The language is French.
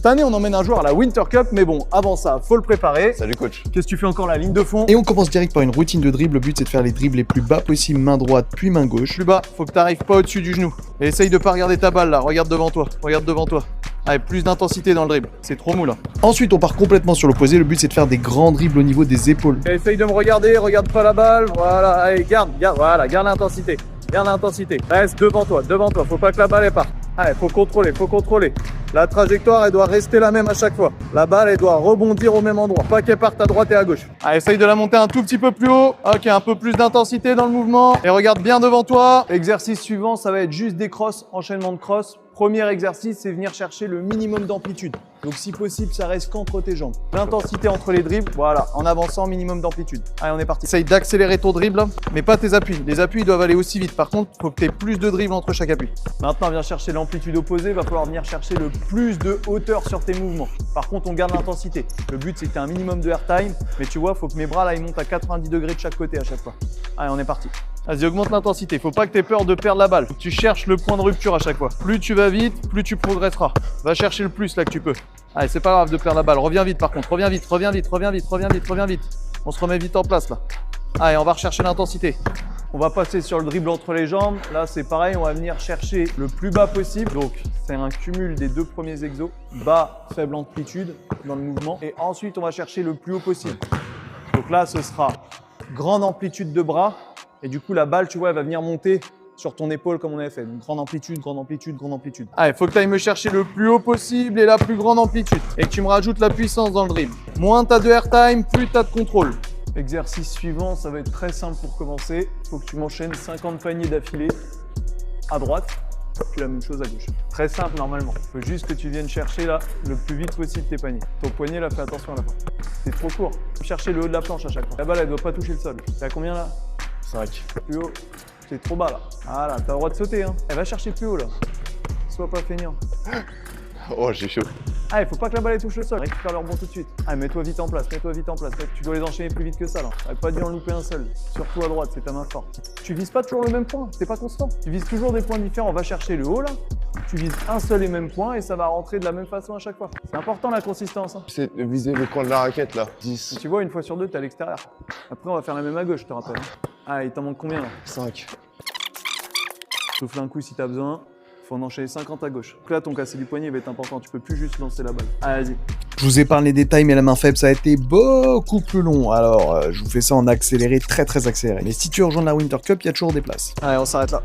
Cette année, on emmène un joueur à la Winter Cup, mais bon, avant ça, faut le préparer. Salut coach. Qu'est-ce que tu fais encore, la ligne de fond? Et on commence direct par une routine de dribble. Le but c'est de faire les dribbles les plus bas possible, main droite puis main gauche. Plus bas, faut que tu arrives pas au-dessus du genou. Et essaye de pas regarder ta balle là, regarde devant toi, regarde devant toi. Allez, plus d'intensité dans le dribble, c'est trop mou là. Ensuite on part complètement sur l'opposé, le but c'est de faire des grands dribbles au niveau des épaules. Et essaye de me regarder, regarde pas la balle, voilà, allez, garde, voilà, garde l'intensité. Garde l'intensité, reste devant toi, faut pas que la balle elle parte. Allez, faut contrôler. La trajectoire, elle doit rester la même à chaque fois. La balle, elle doit rebondir au même endroit, pas qu'elle parte à droite et à gauche. Allez, essaye de la monter un tout petit peu plus haut. Ok, un peu plus d'intensité dans le mouvement. Et regarde bien devant toi. Exercice suivant, ça va être juste des crosses, enchaînement de crosses. Premier exercice, c'est venir chercher le minimum d'amplitude. Donc si possible, ça reste qu'entre tes jambes. L'intensité entre les dribbles, voilà, en avançant, minimum d'amplitude. Allez, on est parti. Essaye d'accélérer ton dribble, mais pas tes appuis. Les appuis, ils doivent aller aussi vite. Par contre, il faut que tu aies plus de dribble entre chaque appui. Maintenant, viens chercher l'amplitude opposée. Il va falloir venir chercher le plus de hauteur sur tes mouvements. Par contre, on garde l'intensité. Le but, c'est que tu aies un minimum de airtime. Mais tu vois, il faut que mes bras, là, ils montent à 90 degrés de chaque côté à chaque fois. Allez, on est parti. Vas-y, augmente l'intensité. Faut pas que tu aies peur de perdre la balle. Faut que tu cherches le point de rupture à chaque fois. Plus tu vas vite, plus tu progresseras. Va chercher le plus là que tu peux. Allez, c'est pas grave de perdre la balle. Reviens vite par contre. Reviens vite. On se remet vite en place là. Allez, on va rechercher l'intensité. On va passer sur le dribble entre les jambes. Là, c'est pareil. On va venir chercher le plus bas possible. Donc, c'est un cumul des deux premiers exos. Bas, faible amplitude dans le mouvement. Et ensuite, on va chercher le plus haut possible. Donc là, ce sera grande amplitude de bras. Et du coup, la balle, tu vois, elle va venir monter sur ton épaule comme on avait fait. Donc, grande amplitude. Allez, il faut que tu ailles me chercher le plus haut possible et la plus grande amplitude. Et que tu me rajoutes la puissance dans le dribble. Moins tu as de airtime, plus tu as de contrôle. Exercice suivant, ça va être très simple pour commencer. Il faut que tu m'enchaînes 50 paniers d'affilée à droite, puis la même chose à gauche. Très simple normalement. Il faut juste que tu viennes chercher là le plus vite possible tes paniers. Ton poignet là, fais attention à la fin. C'est trop court. Chercher le haut de la planche à chaque fois. La balle, elle doit pas toucher le sol. T'es à combien là? 5. Plus haut. C'est trop bas là. Voilà, t'as le droit de sauter. Hein. Elle va chercher plus haut là. Sois pas feignant. Oh, j'ai chaud. Ah, il faut pas que la balle elle touche le sol. Récupère le rebond tout de suite. Ah, mets-toi vite en place. Tu dois les enchaîner plus vite que ça là. T'as pas dû en louper un seul. Surtout à droite, c'est ta main forte. Tu vises pas toujours le même point, c'est pas constant. Tu vises toujours des points différents. On va chercher le haut là. Tu vises un seul et même point et ça va rentrer de la même façon à chaque fois. C'est important la consistance. Hein. C'est de viser le coin de la raquette là. 10. Tu vois, une fois sur deux, t'es à l'extérieur. Après, on va faire la même à gauche, je te rappelle. Hein. Ah, il t'en manque combien là? 5. Souffle un coup si t'as besoin. Faut en enchaîner 50 à gauche. Donc là, ton cassé du poignet va être important. Tu peux plus juste lancer la balle. Allez, vas-y. Je vous épargne les détails, mais la main faible, ça a été beaucoup plus long. Alors, je vous fais ça en accéléré, très accéléré. Mais si tu rejoins la Winter Cup, il y a toujours des places. Allez, on s'arrête là.